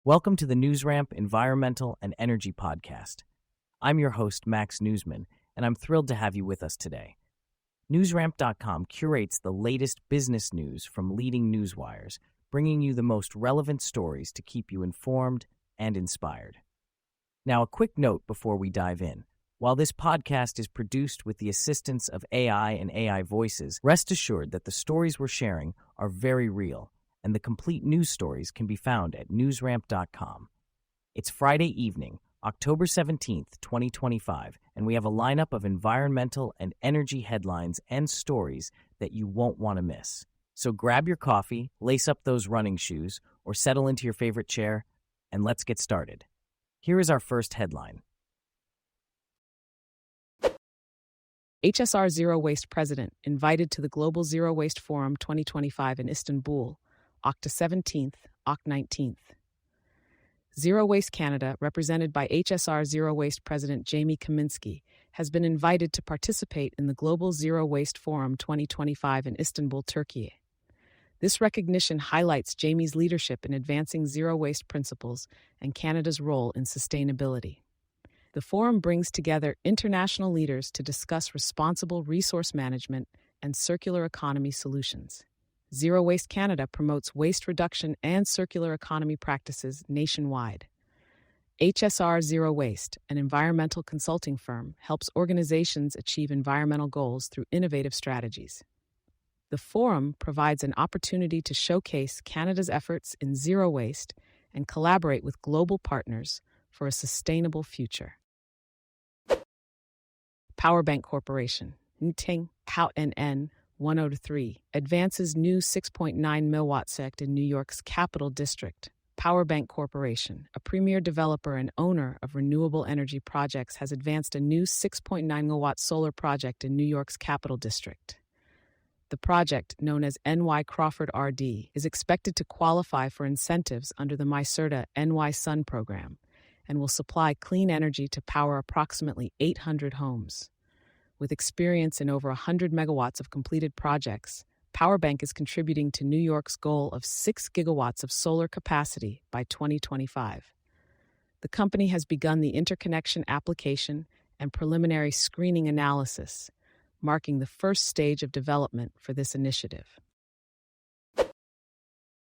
Welcome to the NewsRamp Environmental and Energy Podcast. I'm your host, Max Newsman, and I'm thrilled to have you with us today. NewsRamp.com curates the latest business news from leading newswires, bringing you the most relevant stories to keep you informed and inspired. Now, a quick note before we dive in. While this podcast is produced with the assistance of AI and AI voices, rest assured that the stories we're sharing are very real, and the complete news stories can be found at newsramp.com. It's Friday evening, October 17th, 2025, and we have a lineup of environmental and energy headlines and stories that you won't want to miss. So grab your coffee, lace up those running shoes, or settle into your favorite chair, and let's get started. Here is our first headline. HSR Zero Waste President invited to the Global Zero Waste Forum 2025 in Istanbul, Oct. 17th, Oct. 19th. Zero Waste Canada, represented by HSR Zero Waste President Jamie Kaminsky, has been invited to participate in the Global Zero Waste Forum 2025 in Istanbul, Turkey. This recognition highlights Jamie's leadership in advancing zero waste principles and Canada's role in sustainability. The forum brings together international leaders to discuss responsible resource management and circular economy solutions. Zero Waste Canada promotes waste reduction and circular economy practices nationwide. HSR Zero Waste, an environmental consulting firm, helps organizations achieve environmental goals through innovative strategies. The forum provides an opportunity to showcase Canada's efforts in zero waste and collaborate with global partners for a sustainable future. PowerBank Corporation, Nting Hout NN 103, advances new 6.9 megawatt sect in New York's Capital District. PowerBank Corporation, a premier developer and owner of renewable energy projects, has advanced a new 6.9 megawatt solar project in New York's Capital District. The project, known as NY Crawford RD, is expected to qualify for incentives under the MISERTA NY Sun program and will supply clean energy to power approximately 800 homes. With experience in over 100 megawatts of completed projects, PowerBank is contributing to New York's goal of 6 gigawatts of solar capacity by 2025. The company has begun the interconnection application and preliminary screening analysis, marking the first stage of development for this initiative.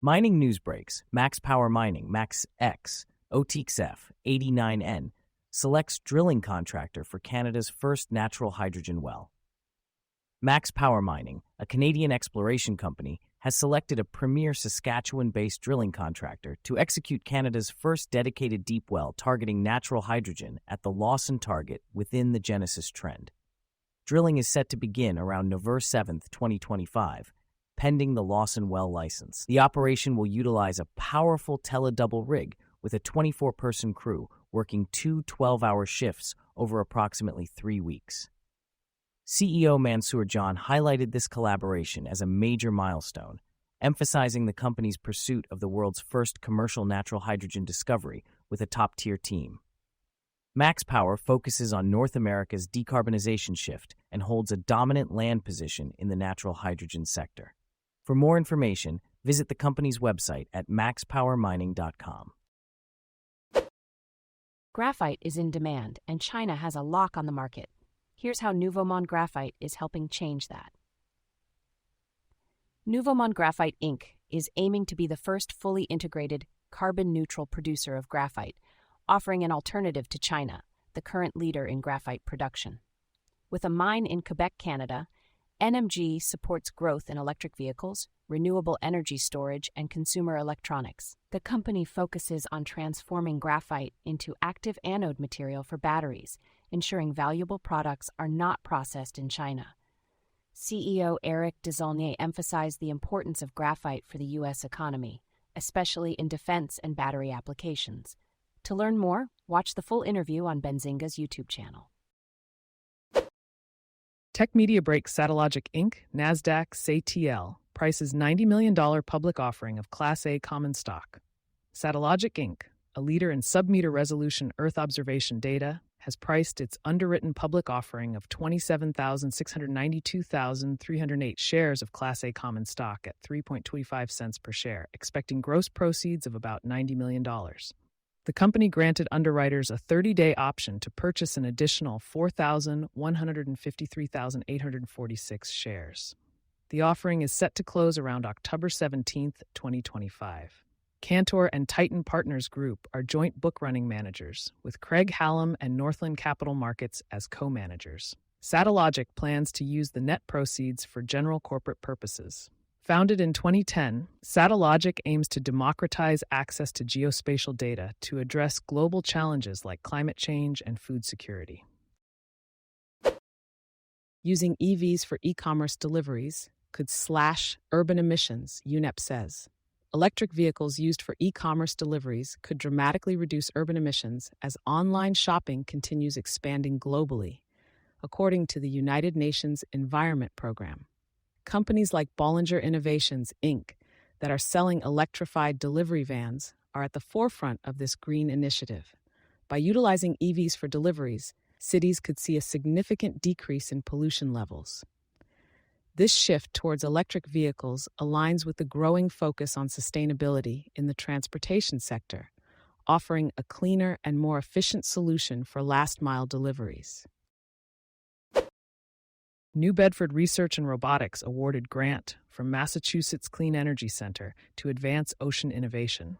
Mining news breaks. Max Power Mining, MaxX, OTXF 89N, selects drilling contractor for Canada's first natural hydrogen well. Max Power Mining, a Canadian exploration company, has selected a premier Saskatchewan-based drilling contractor to execute Canada's first dedicated deep well targeting natural hydrogen at the Lawson target within the Genesis Trend. Drilling is set to begin around November 7, 2025, pending the Lawson well license. The operation will utilize a powerful tele-double rig with a 24-person crew working 2 12-hour shifts over approximately 3 weeks. CEO Mansoor John highlighted this collaboration as a major milestone, emphasizing the company's pursuit of the world's first commercial natural hydrogen discovery with a top-tier team. Max Power focuses on North America's decarbonization shift and holds a dominant land position in the natural hydrogen sector. For more information, visit the company's website at maxpowermining.com. Graphite is in demand, and China has a lock on the market. Here's how Nouveau Monde Graphite is helping change that. Nouveau Monde Graphite Inc. is aiming to be the first fully integrated, carbon-neutral producer of graphite, offering an alternative to China, the current leader in graphite production. With a mine in Quebec, Canada, NMG supports growth in electric vehicles, renewable energy storage, and consumer electronics. The company focuses on transforming graphite into active anode material for batteries, ensuring valuable products are not processed in China. CEO Eric Desaulniers emphasized the importance of graphite for the U.S. economy, especially in defense and battery applications. To learn more, watch the full interview on Benzinga's YouTube channel. Tech media breaks Satellogic Inc., NASDAQ, SATL, prices $90 million public offering of Class A common stock. Satellogic Inc., a leader in sub-meter resolution Earth observation data, has priced its underwritten public offering of 27,692,308 shares of Class A common stock at 3.25 cents per share, expecting gross proceeds of about $90 million. The company granted underwriters a 30-day option to purchase an additional 4,153,846 shares. The offering is set to close around October 17, 2025. Cantor and Titan Partners Group are joint book-running managers, with Craig Hallam and Northland Capital Markets as co-managers. Satellogic plans to use the net proceeds for general corporate purposes. Founded in 2010, Satellogic aims to democratize access to geospatial data to address global challenges like climate change and food security. Using EVs for e-commerce deliveries could slash urban emissions, UNEP says. Electric vehicles used for e-commerce deliveries could dramatically reduce urban emissions as online shopping continues expanding globally, according to the United Nations Environment Program. Companies like Bollinger Innovations, Inc., that are selling electrified delivery vans, are at the forefront of this green initiative. By utilizing EVs for deliveries, cities could see a significant decrease in pollution levels. This shift towards electric vehicles aligns with the growing focus on sustainability in the transportation sector, offering a cleaner and more efficient solution for last-mile deliveries. New Bedford Research and Robotics awarded grant from Massachusetts Clean Energy Center to advance ocean innovation.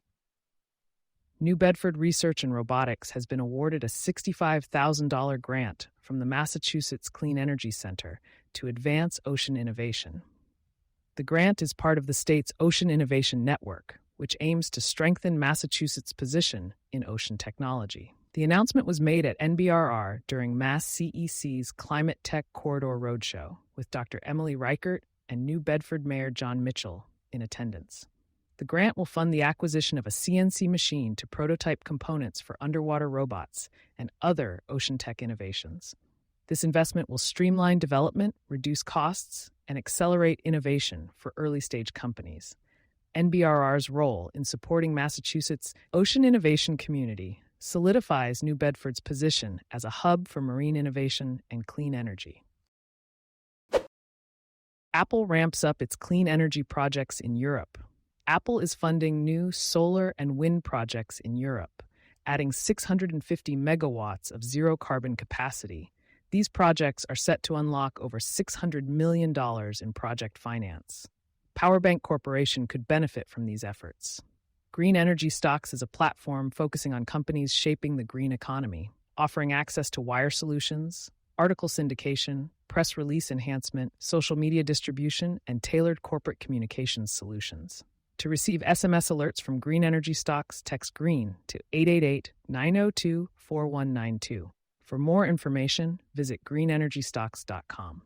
New Bedford Research and Robotics has been awarded a $65,000 grant from the Massachusetts Clean Energy Center to advance ocean innovation. The grant is part of the state's Ocean Innovation Network, which aims to strengthen Massachusetts' position in ocean technology. The announcement was made at NBRR during Mass CEC's Climate Tech Corridor Roadshow, with Dr. Emily Reichert and New Bedford Mayor John Mitchell in attendance. The grant will fund the acquisition of a CNC machine to prototype components for underwater robots and other ocean tech innovations. This investment will streamline development, reduce costs, and accelerate innovation for early-stage companies. NBRR's role in supporting Massachusetts' ocean innovation community solidifies New Bedford's position as a hub for marine innovation and clean energy. Apple ramps up its clean energy projects in Europe. Apple is funding new solar and wind projects in Europe, adding 650 megawatts of zero-carbon capacity. These projects are set to unlock over $600 million in project finance. PowerBank Corporation could benefit from these efforts. GreenEnergyStocks is a platform focusing on companies shaping the green economy, offering access to wire solutions, article syndication, press release enhancement, social media distribution, and tailored corporate communications solutions. To receive SMS alerts from GreenEnergyStocks, text GREEN to 888-902-4192. For more information, visit greenenergystocks.com.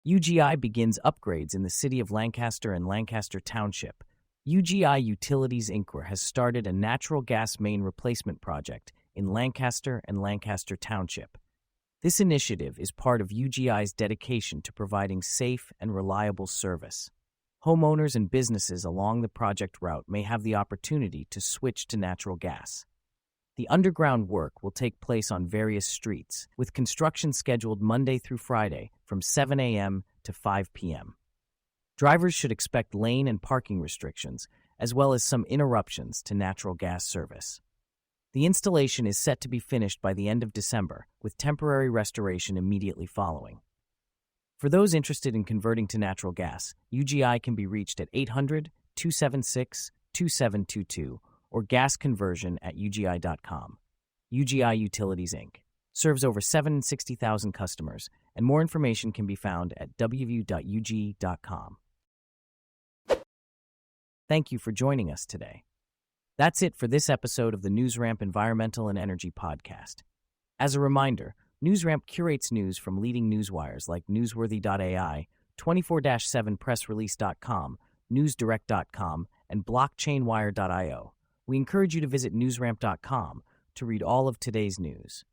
UGI begins upgrades in the city of Lancaster and Lancaster Township. UGI Utilities Inc. has started a natural gas main replacement project in Lancaster and Lancaster Township. This initiative is part of UGI's dedication to providing safe and reliable service. Homeowners and businesses along the project route may have the opportunity to switch to natural gas. The underground work will take place on various streets, with construction scheduled Monday through Friday from 7 a.m. to 5 p.m. Drivers should expect lane and parking restrictions, as well as some interruptions to natural gas service. The installation is set to be finished by the end of December, with temporary restoration immediately following. For those interested in converting to natural gas, UGI can be reached at 800-276-2722 or gasconversion@ugi.com. UGI Utilities Inc. serves over 760,000 customers, and more information can be found at www.ug.com. Thank you for joining us today. That's it for this episode of the NewsRamp Environmental and Energy Podcast. As a reminder, NewsRamp curates news from leading newswires like Newsworthy.ai, 24/7pressrelease.com, NewsDirect.com, and BlockchainWire.io. We encourage you to visit newsramp.com to read all of today's news.